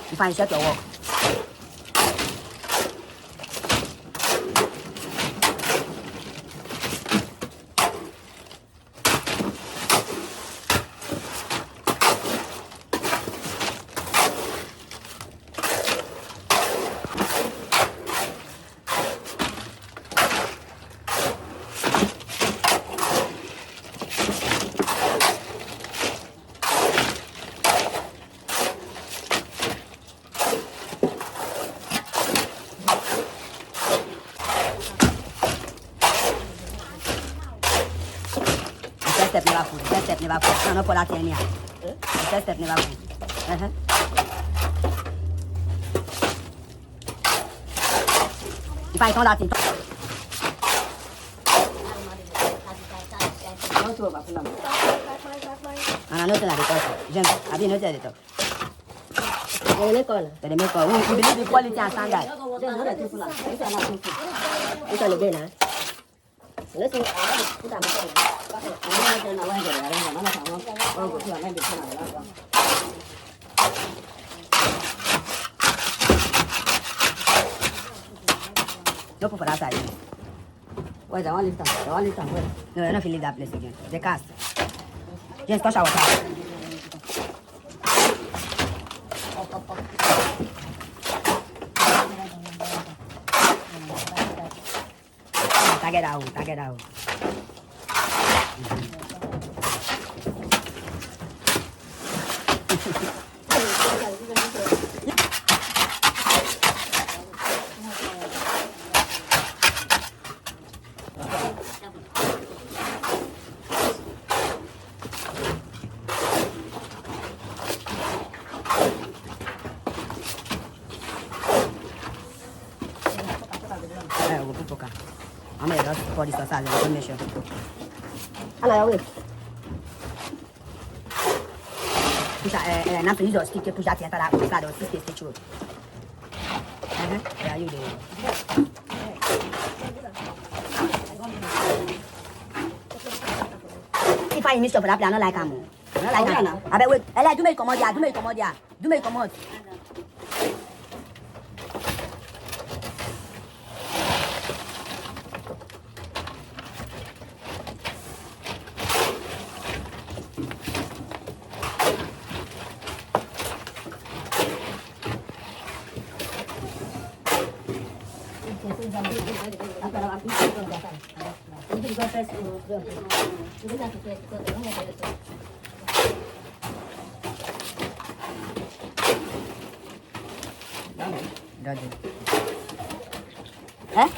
你放一些给我。step never food. First step never food. No, no, for that thing here. First step never food. If I turn that thing. And I know that they talk. Jen, I didn't know that they talk. They make call. We believe the quality and standard. It's all again, huh? Let's see. Look for that side. Why the one lift up? The one lift up. No, you're not feeling that place again. The cast. Just touch our cast. Tag it out, tag it out. We'll put Poka. I'm going to just pour this aside to make sure. Hello, wait. Push that, not to use your stick to push that into that side of 60 stitch road. Yeah, you do. If I miss your for that plan, I don't like him. I don't like him. I bet wait. I do make come out here. Do make come out here. Do make come out. Eh?